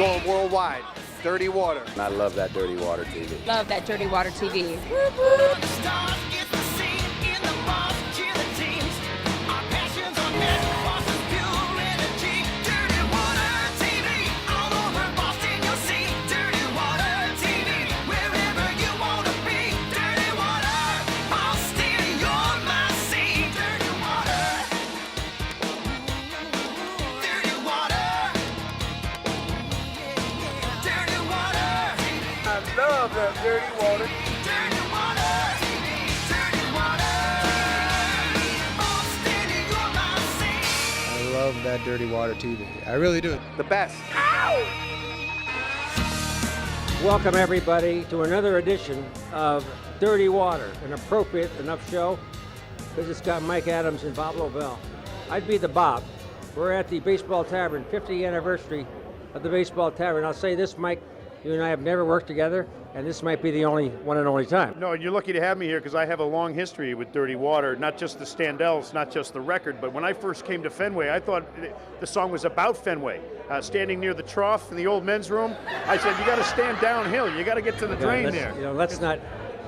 Going worldwide. Dirty Water. I love that Dirty Water TV. Love that Dirty Water TV. Love that Dirty Water. Dirty water, dirty water. Outstanding, you're my saint. I love that Dirty Water TV. I really do. The best. Welcome, everybody, to another edition of Dirty Water, an appropriate enough show because it's got Mike Adams and Bob Lovell. I'd be the Bob. We're at the Baseball Tavern, 50th anniversary of the Baseball Tavern. I'll say this, Mike, you and I have never worked together, and this might be the only one and only time. No, and you're lucky to have me here because I have a long history with Dirty Water, not just the Standells, not just the record, but when I first came to Fenway, I thought the song was about Fenway. Standing near the trough in the old men's room, I said, you got to stand downhill. You got to get to the drain there. You know, let's not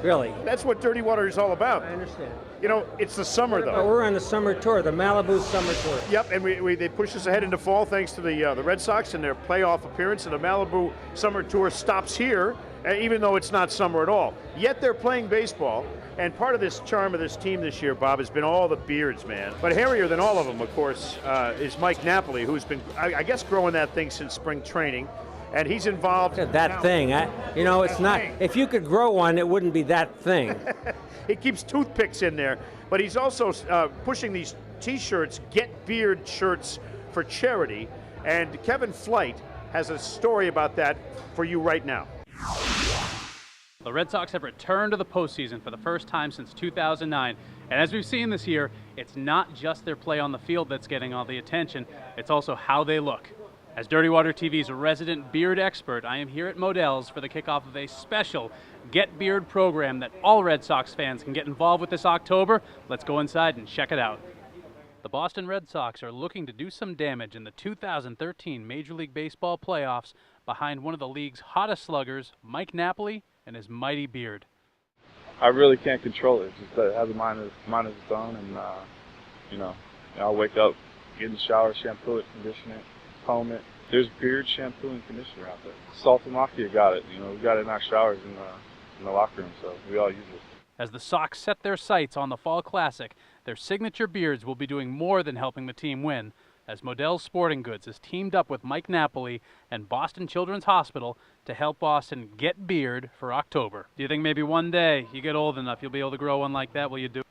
really. That's what Dirty Water is all about. I understand. You know, it's the summer, But though. we're on the summer tour, the Malibu summer tour. Yep, and they pushed us ahead into fall thanks to the Red Sox and their playoff appearance, and the Malibu summer tour stops here, even though it's not summer at all. Yet they're playing baseball, and part of this charm of this team this year, Bob, has been all the beards, man. But hairier than all of them, of course, is Mike Napoli, who's been, I guess, growing that thing since spring training. And he's involved. That thing, it's not. If you could grow one, it wouldn't be that thing. He keeps toothpicks in there, but he's also pushing these T-shirts, Get Beard shirts for charity. And Kevin Flight has a story about that for you right now. The Red Sox have returned to the postseason for the first time since 2009. And as we've seen this year, it's not just their play on the field that's getting all the attention, it's also how they look. As Dirty Water TV's resident beard expert, I am here at Modell's for the kickoff of a special Get Beard program that all Red Sox fans can get involved with this October. Let's go inside and check it out. The Boston Red Sox are looking to do some damage in the 2013 Major League Baseball playoffs behind one of the league's hottest sluggers, Mike Napoli, and his mighty beard. I really can't control it. Just it has a mind of its own, and I'll wake up, get in the shower, shampoo it, condition it, comb it. There's beard shampoo and conditioner out there. Salt and Mafia got it. We got it in our showers in the locker room, so we all use it. As the Sox set their sights on the Fall Classic, their signature beards will be doing more than helping the team win, as Modell's Sporting Goods has teamed up with Mike Napoli and Boston Children's Hospital to help Boston get beard for October. Do you think maybe one day you get old enough you'll be able to grow one like that? Will you do?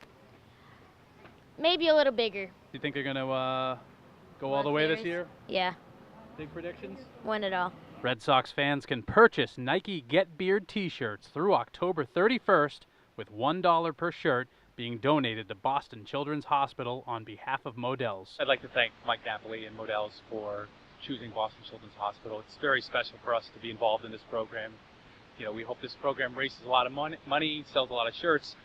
Maybe a little bigger. Do you think they're going to go all the way this year? Yeah. Big predictions? Win it all. Red Sox fans can purchase Nike Get Beard t-shirts through October 31st with $1 per shirt being donated to Boston Children's Hospital on behalf of Modell's. I'd like to thank Mike Napoli and Modell's for choosing Boston Children's Hospital. It's very special for us to be involved in this program. We hope this program raises a lot of money, sells a lot of shirts.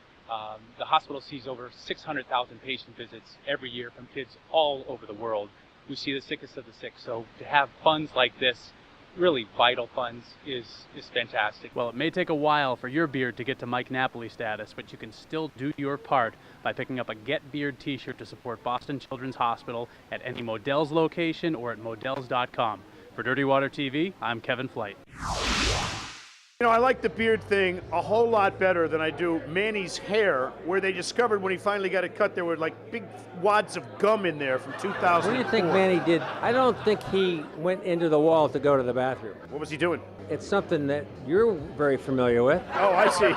The hospital sees over 600,000 patient visits every year from kids all over the world who see the sickest of the sick. So to have funds like this, really vital funds, is fantastic. Well, it may take a while for your beard to get to Mike Napoli status, but you can still do your part by picking up a Get Beard t-shirt to support Boston Children's Hospital at any Modell's location or at modells.com. For Dirty Water TV, I'm Kevin Flight. I like the beard thing a whole lot better than I do Manny's hair, where they discovered when he finally got it cut there were like big wads of gum in there from 2004. What do you think Manny did? I don't think he went into the wall to go to the bathroom. What was he doing? It's something that you're very familiar with. Oh, I see.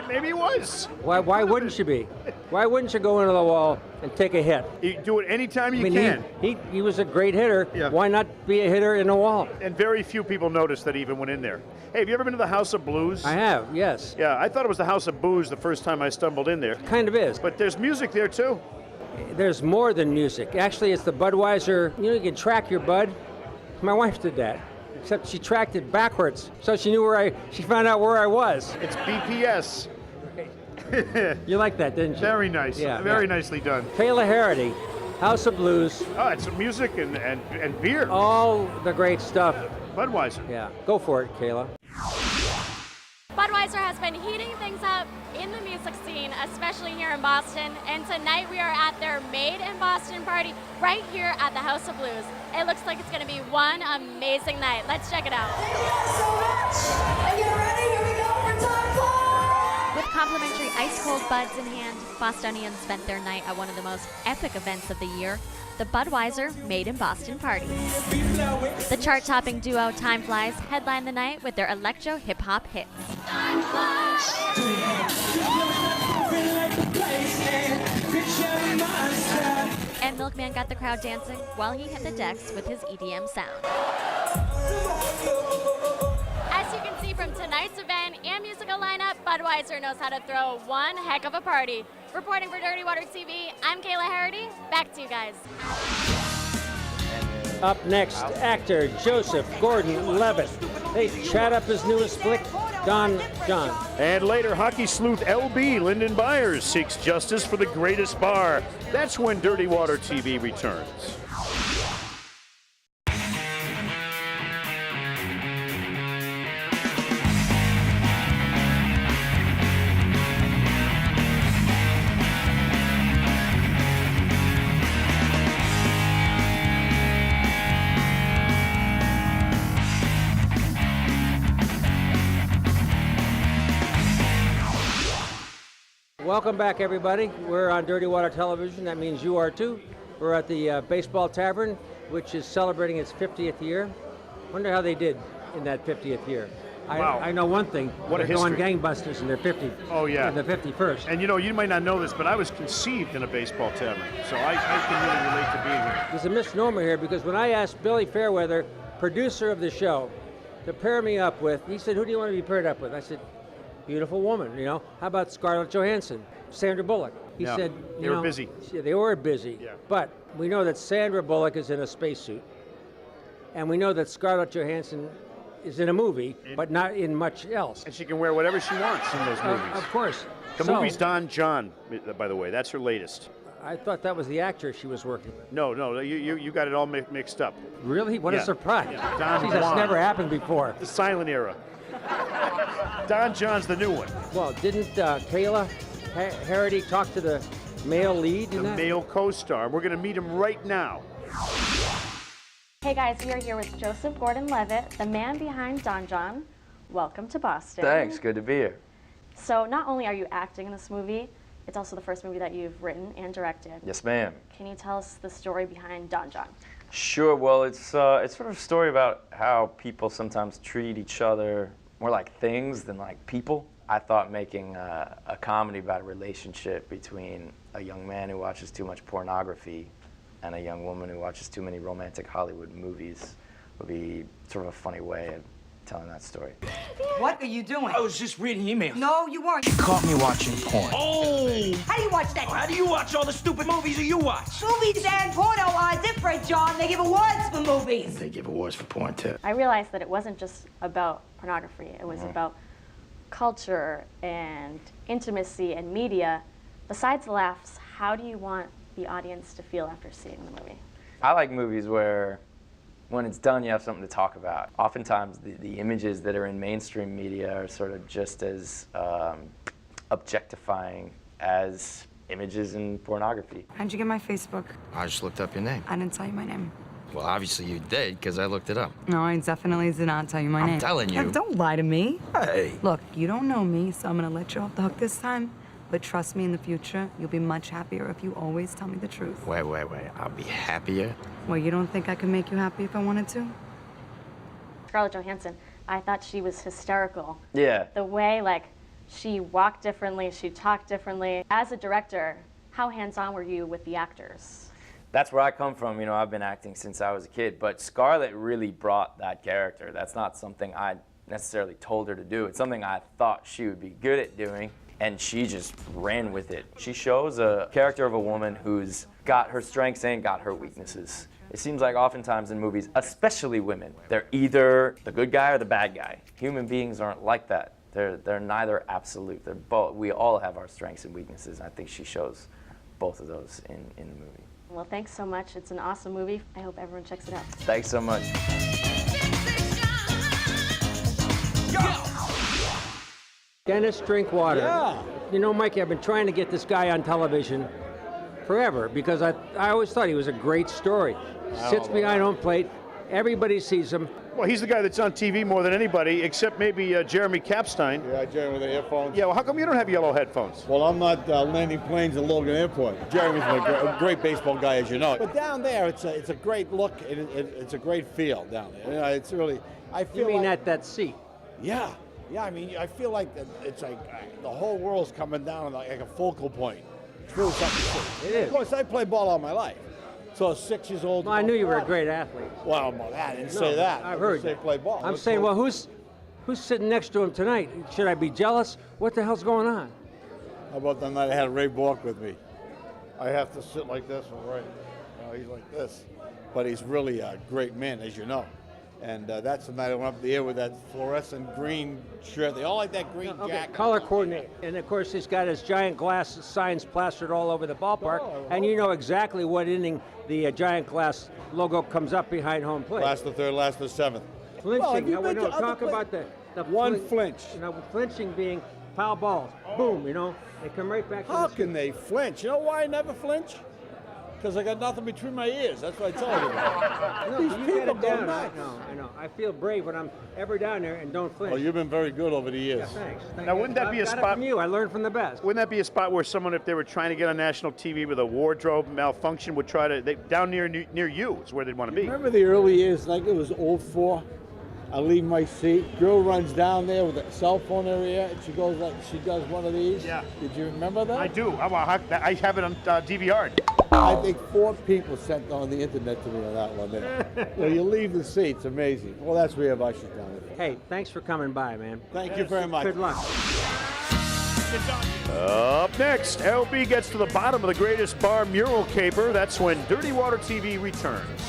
Maybe he was. Why wouldn't you be? Why wouldn't you go into the wall and take a hit? You do it anytime you can. He was a great hitter. Yeah. Why not be a hitter in the wall? And very few people noticed that he even went in there. Hey, have you ever been to the House of Blues? I have, yes. Yeah, I thought it was the House of Booze the first time I stumbled in there. Kind of is. But there's music there too. There's more than music. Actually, it's the Budweiser. You can track your bud. My wife did that. Except she tracked it backwards, so she found out where I was. It's BPS. You like that, didn't you? Very nice. Yeah, Very nicely done. Taylor Harity, House of Blues. Oh, it's music and beer. All the great stuff Budweiser. Yeah, go for it, Kayla. Budweiser has been heating things up in the music scene, especially here in Boston. And tonight we are at their Made in Boston party right here at the House of Blues. It looks like it's going to be one amazing night. Let's check it out. Thank you guys so much. And get ready, here we go for time flies. With complimentary ice-cold buds in hand, Bostonians spent their night at one of the most epic events of the year, the Budweiser Made in Boston Party. The chart-topping duo Time Flies headlined the night with their electro hip-hop hits. And Milkman got the crowd dancing while he hit the decks with his EDM sound. As you can see from tonight's event and musical lineup, Budweiser knows how to throw one heck of a party. Reporting for Dirty Water TV, I'm Kayla Harity. Back to you guys. Up next, actor Joseph Gordon-Levitt. They chat up his newest flick, Don John. And later, hockey sleuth LB Lyndon Byers seeks justice for the greatest bar. That's when Dirty Water TV returns. Welcome back, everybody. We're on Dirty Water Television. That means you are too. We're at the Baseball Tavern, which is celebrating its 50th year. Wonder how they did in that 50th year. Wow. I know one thing. What a They're going history. gangbusters in their 50th. Oh, yeah. In the 51st. And you know, you might not know this, but I was conceived in a baseball tavern, so I can really relate to being here. There's a misnomer here because when I asked Billy Fairweather, producer of the show, to pair me up with, he said, who do you want to be paired up with? I said, beautiful woman, you know. How about Scarlett Johansson, Sandra Bullock? He Yeah, said, they were busy. Yeah, they were busy. Yeah. But we know that Sandra Bullock is in a spacesuit. And we know that Scarlett Johansson is in a movie, but not in much else. And she can wear whatever she wants in those movies. Of course. The So, movie's Don John, by the way. That's her latest. I thought that was the actor she was working with. No, you got it all mixed up. Really? What a Yeah. surprise. Yeah, Don Geez, that's Juan. never happened before. The silent era. Don John's the new one. Well, didn't Kayla Harity talk to the male lead in The that? male co-star. We're going to meet him right now. Hey guys, we are here with Joseph Gordon-Levitt, the man behind Don John. Welcome to Boston. Thanks, good to be here. So not only are you acting in this movie, it's also the first movie that you've written and directed. Yes, ma'am. Can you tell us the story behind Don John? Sure, well, it's sort of a story about how people sometimes treat each other more like things than like people. I thought making a comedy about a relationship between a young man who watches too much pornography and a young woman who watches too many romantic Hollywood movies would be sort of a funny way of telling that story. What are you doing? I was just reading emails. No, you weren't. You caught me watching porn. Oh! How do you watch that? How do you watch all the stupid movies that you watch? Movies and porno are different, John. They give awards for movies. They give awards for porn, too. I realized that it wasn't just about pornography. It was about culture and intimacy and media. Besides the laughs, how do you want the audience to feel after seeing the movie? I like movies where when it's done, you have something to talk about. Oftentimes, the images that are in mainstream media are sort of just as objectifying as images in pornography. How'd you get my Facebook? I just looked up your name. I didn't tell you my name. Well, obviously you did, because I looked it up. No, I definitely did not tell you my name. I'm telling you. Don't lie to me. Hey. Look, you don't know me, so I'm gonna let you off the hook this time. But trust me, in the future, you'll be much happier if you always tell me the truth. Wait. I'll be happier? Well, you don't think I could make you happy if I wanted to? Scarlett Johansson, I thought she was hysterical. Yeah. The way, like, she walked differently, she talked differently. As a director, how hands-on were you with the actors? That's where I come from. You know, I've been acting since I was a kid, but Scarlett really brought that character. That's not something I necessarily told her to do. It's something I thought she would be good at doing, and she just ran with it. She shows a character of a woman who's got her strengths and got her weaknesses. It seems like oftentimes in movies, especially women, they're either the good guy or the bad guy. Human beings aren't like that. They're neither absolute. They're both. We all have our strengths and weaknesses, and I think she shows both of those in the movie. Well, thanks so much. It's an awesome movie. I hope everyone checks it out. Thanks so much. Dennis Drinkwater. Yeah. You know, Mikey, I've been trying to get this guy on television forever because I always thought he was a great story. Sits behind home plate. Everybody sees him. Well, he's the guy that's on TV more than anybody, except maybe Jeremy Capstein. Yeah, Jeremy with the earphones. Yeah, well, how come you don't have yellow headphones? Well, I'm not landing planes at Logan Airport. Jeremy's a great baseball guy, as you know. But down there, it's a great look. It's a great feel down there. You know, it's really. I feel. You mean like, that seat? Yeah, yeah. I mean, I feel like it's like the whole world's coming down like a focal point. It's really something to see. It is. Of course, I played ball all my life. So 6 years old. Well, I knew you were a great athlete. Well, I didn't say that. I've heard I play ball. I'm saying, well, who's sitting next to him tonight? Should I be jealous? What the hell's going on? How about the night I had Ray Bork with me? I have to sit like this with Ray. He's like this. But he's really a great man, as you know. And that's the night I went up the air with that fluorescent green shirt. They all like that green jacket. Color coordinate. And of course, he's got his giant glass signs plastered all over the ballpark. And you know exactly what inning the giant glass logo comes up behind home plate. Last the third, last the seventh. Flinching. Talk about the one flinch. You know, flinching being foul balls. Boom, you know. They come right back. How can they flinch? You know why I never flinch? Because I got nothing between my ears. That's what I told you. These people go nuts. I know. I feel brave when I'm ever down there and don't flinch. Well, you've been very good over the years. Yeah, thanks. Now, wouldn't that be a spot from you? I learned from the best. Wouldn't that be a spot where someone, if they were trying to get on national TV with a wardrobe malfunction, would try to down near you is where they'd want to be? Remember the early years, like it was 04? I leave my seat. Girl runs down there with a cell phone in her ear, and she goes like she does one of these. Yeah. Did you remember that? I do. I have it on DVR. I think 4 people sent on the internet to me on that one. There. You leave the seat. It's amazing. Well, that's where we have ushers down there. Hey, thanks for coming by, man. Thank you very much. Good luck. Up next, LB gets to the bottom of the greatest bar mural caper. That's when Dirty Water TV returns.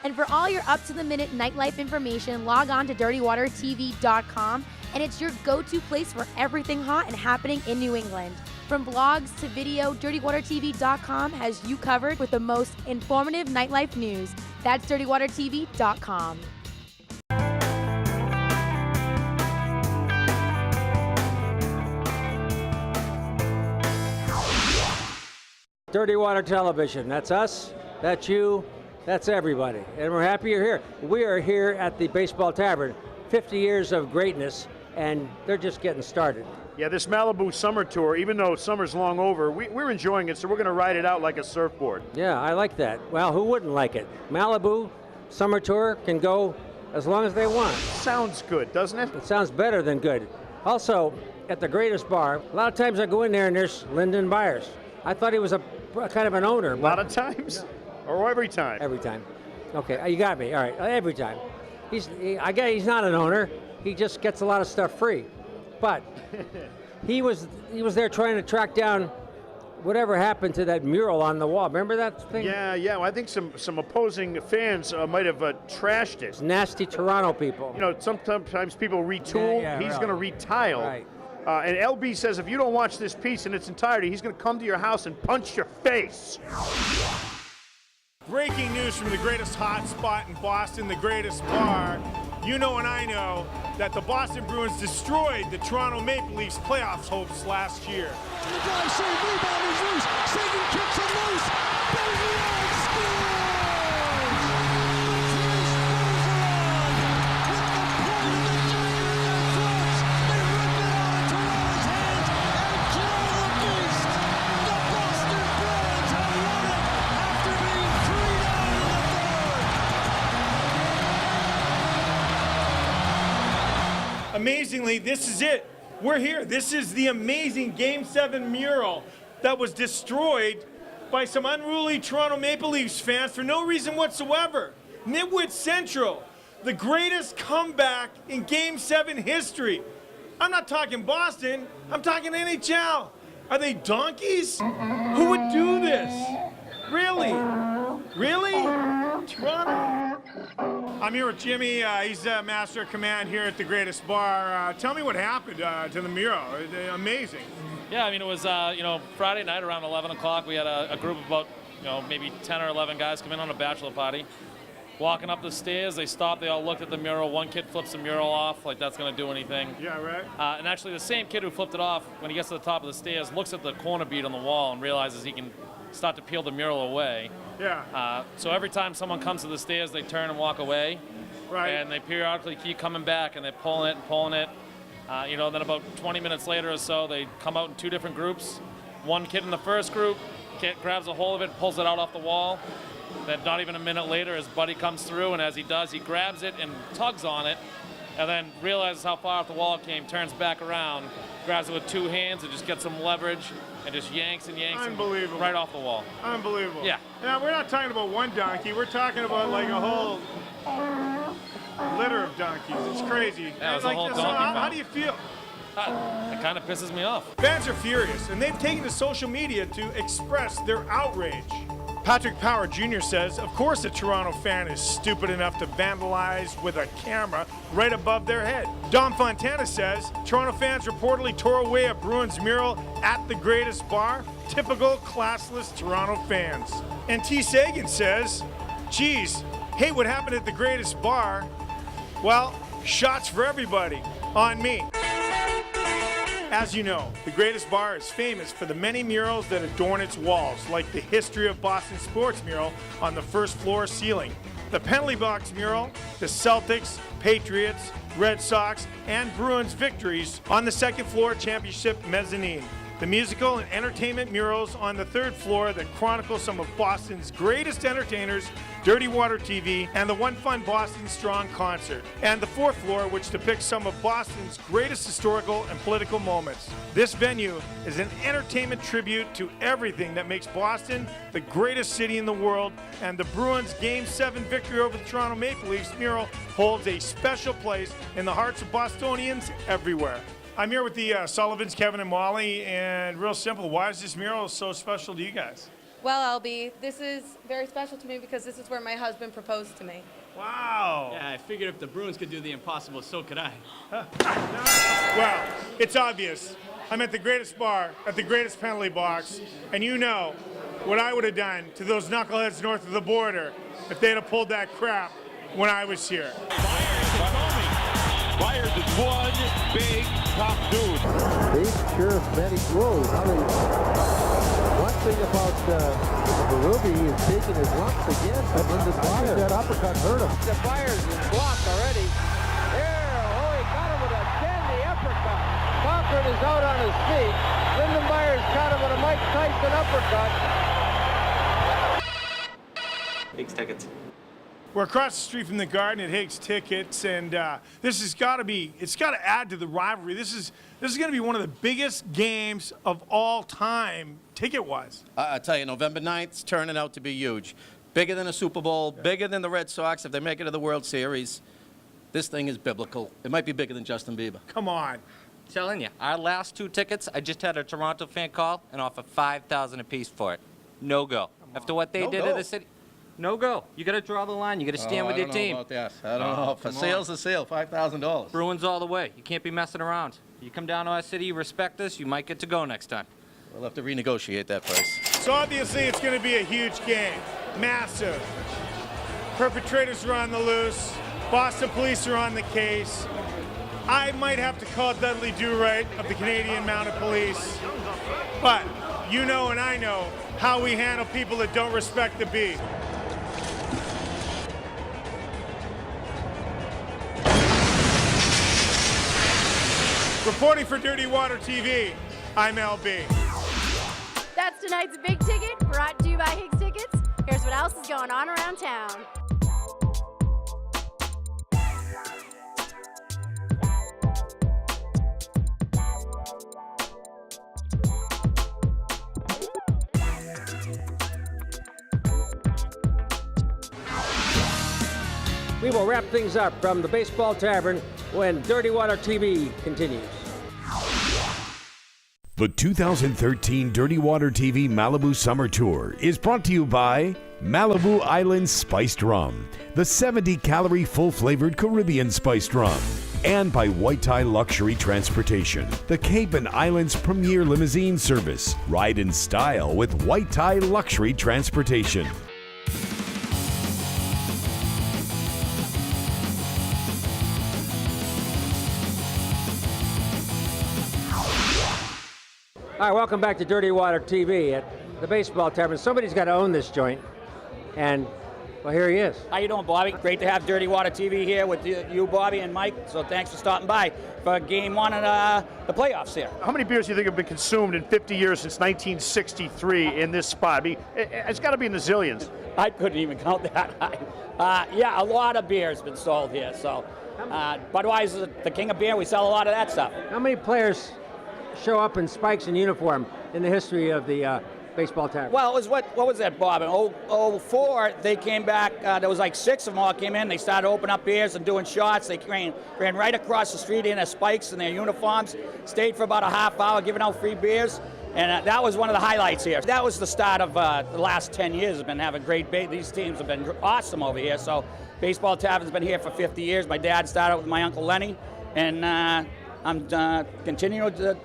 And for all your up-to-the-minute nightlife information, log on to dirtywatertv.com, and it's your go-to place for everything hot and happening in New England. From vlogs to video, dirtywatertv.com has you covered with the most informative nightlife news. That's dirtywatertv.com. Dirty Water Television. That's us. That's you. That's everybody. And we're happy you're here. We are here at the Baseball Tavern. 50 years of greatness, and they're just getting started. Yeah, this Malibu summer tour, even though summer's long over, we're enjoying it, so we're going to ride it out like a surfboard. Yeah, I like that. Well, who wouldn't like it? Malibu summer tour can go as long as they want. Sounds good, doesn't it? It sounds better than good. Also, at the greatest bar, a lot of times I go in there and there's Lyndon Byers. I thought he was a kind of an owner. A lot of times? Or every time? Every time. Okay, you got me. All right, every time. I guess he's not an owner. He just gets a lot of stuff free. But he was there trying to track down whatever happened to that mural on the wall. Remember that thing? Yeah. Well, I think some opposing fans might have trashed it. It's nasty Toronto people. You know, sometimes people retool. Yeah, he's really. going to retile. Right. And LB says if you don't watch this piece in its entirety, he's going to come to your house and punch your face. Breaking news from the greatest hot spot in Boston, the greatest bar. You know and I know that the Boston Bruins destroyed the Toronto Maple Leafs playoffs hopes last year. The drive, save, rebound is loose. Sagan kicks it loose. Bergeron scores! Amazingly, this is it. We're here. This is the amazing Game 7 mural that was destroyed by some unruly Toronto Maple Leafs fans for no reason whatsoever. Nitwit Central, the greatest comeback in Game 7 history. I'm not talking Boston, I'm talking NHL. Are they donkeys? Who would do this? Really? Really? Toronto? I'm here with Jimmy. He's the master of command here at the greatest bar. Tell me what happened to the mural. Amazing. Yeah, I mean, it was, Friday night around 11 o'clock. We had a group of about, maybe 10 or 11 guys come in on a bachelor party. Walking up the stairs, they stopped, they all looked at the mural. One kid flips the mural off, like that's going to do anything. Yeah, right. And actually, the same kid who flipped it off, when he gets to the top of the stairs, looks at the corner bead on the wall and realizes he can start to peel the mural away. Yeah. So every time someone comes to the stairs, they turn and walk away. Right. And they periodically keep coming back, and they're pulling it and pulling it. Then about 20 minutes later or so, they come out in 2 different groups. One kid in the first group grabs a hold of it, pulls it out off the wall. Then not even a minute later, his buddy comes through, and as he does, he grabs it and tugs on it, and then realizes how far off the wall it came, turns back around, grabs it with 2 hands, and just gets some leverage, and just yanks and yanks him right off the wall. Unbelievable. Yeah. Now, we're not talking about one donkey. We're talking about like a whole litter of donkeys. It's crazy. Yeah, it was a whole so donkey how pound. do you feel? It kind of pisses me off. Fans are furious, and they've taken to social media to express their outrage. Patrick Power Jr. says, of course a Toronto fan is stupid enough to vandalize with a camera right above their head. Dom Fontana says, Toronto fans reportedly tore away a Bruins mural at the Greatest Bar. Typical classless Toronto fans. And T. Sagan says, geez, hey, what happened at the Greatest Bar? Well, shots for everybody. On me. As you know, the Greatest Bar is famous for the many murals that adorn its walls, like the History of Boston Sports mural on the first floor ceiling, the penalty box mural, the Celtics, Patriots, Red Sox, and Bruins victories on the second floor championship mezzanine, the musical and entertainment murals on the third floor that chronicle some of Boston's greatest entertainers, Dirty Water TV, and the One Fun Boston Strong concert, and the fourth floor, which depicts some of Boston's greatest historical and political moments. This venue is an entertainment tribute to everything that makes Boston the greatest city in the world, and the Bruins' Game 7 victory over the Toronto Maple Leafs mural holds a special place in the hearts of Bostonians everywhere. I'm here with the Sullivans, Kevin and Molly, and real simple, why is this mural so special to you guys? Well, LB, this is very special to me because this is where my husband proposed to me. Wow. Yeah, I figured if the Bruins could do the impossible, so could I. Well, it's obvious. I'm at the Greatest Bar, at the greatest penalty box, and you know what I would have done to those knuckleheads north of the border if they'd have pulled that crap when I was here. Myers is one big top dude. Big charismatic blows. One thing about Berube is taking his lumps again from Linda Myers. That uppercut hurt him. The Myers is blocked already. There, he got him with a dandy uppercut. Cochran is out on his feet. Lyndon Myers caught him with a Mike Tyson uppercut. Higgs tickets. We're across the street from the Garden at Higgs Tickets, and this has got to add to the rivalry. This is going to be one of the biggest games of all time, ticket-wise. I tell you, November 9th, it's turning out to be huge. Bigger than a Super Bowl, bigger than the Red Sox if they make it to the World Series. This thing is biblical. It might be bigger than Justin Bieber. Come on. Telling you, our last 2 tickets, I just had a Toronto fan call and offer $5,000 apiece for it. No go. After what they did to the city. No go. You got to draw the line. You got to stand with your team. I don't know about that. I don't know. For sale's a sale, $5,000. Bruins all the way. You can't be messing around. You come down to our city, you respect us, you might get to go next time. We'll have to renegotiate that price. So obviously it's going to be a huge game. Massive. Perpetrators are on the loose. Boston police are on the case. I might have to call Dudley Do-Right of the Canadian Mounted Police. But you know and I know how we handle people that don't respect the beat. Reporting for Dirty Water TV, I'm LB. That's tonight's Big Ticket, brought to you by Higgs Tickets. Here's what else is going on around town. We will wrap things up from the Baseball Tavern when Dirty Water TV continues. The 2013 Dirty Water TV Malibu Summer Tour is brought to you by Malibu Island Spiced Rum, the 70-calorie full-flavored Caribbean spiced rum, and by White Tie Luxury Transportation, the Cape and Islands premier limousine service. Ride in style with White Tie Luxury Transportation. All right, welcome back to Dirty Water TV at the Baseball Tavern. Somebody's got to own this joint, and well, here he is. How you doing, Bobby? Great to have Dirty Water TV here with you, Bobby, and Mike. So thanks for stopping by for Game 1 of the playoffs here. How many beers do you think have been consumed in 50 years since 1963 in this spot? I mean, it's got to be in the zillions. I couldn't even count that high. Yeah, a lot of beer's been sold here. So Budweiser, the king of beer, we sell a lot of that stuff. How many players show up in spikes and uniform in the history of the Baseball Tavern? Well, it was what was that, Bob? In 04, they came back. There was like 6 of them all came in. They started opening up beers and doing shots. They ran right across the street in their spikes and their uniforms, stayed for about a half hour giving out free beers. And that was one of the highlights here. That was the start of the last 10 years. Have been having great these teams have been awesome over here. So Baseball Tavern's been here for 50 years. My dad started with my Uncle Lenny, and I'm continuing the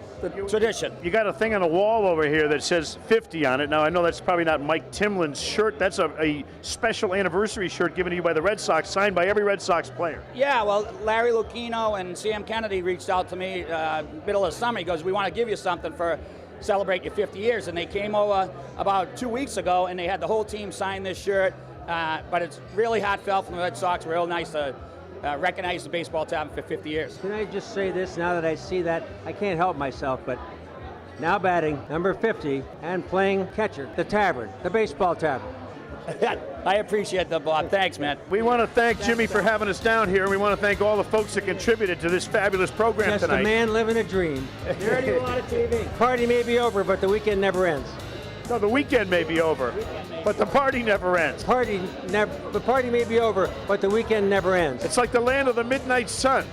tradition. You got a thing on the wall over here that says 50 on it. Now, I know that's probably not Mike Timlin's shirt. That's a special anniversary shirt given to you by the Red Sox, signed by every Red Sox player. Yeah, well, Larry Lucchino and Sam Kennedy reached out to me middle of summer. He goes, we want to give you something for celebrate your 50 years. And they came over about 2 weeks ago, and they had the whole team sign this shirt. But it's really heartfelt from the Red Sox. Real nice to recognize the Baseball Tavern for 50 years. Can I just say this, now that I see that, I can't help myself, but now batting number 50 and playing catcher, the Tavern, the Baseball Tavern. I appreciate that, Bob. Thanks, man. We want to thank Jimmy for having us down here, and we want to thank all the folks that contributed to this fabulous program Just tonight. a man living a dream. Dirty Water TV. Party may be over, but the weekend never ends. No, the weekend may be over, but the party never ends. The party may be over, but the weekend never ends. It's like the land of the midnight sun.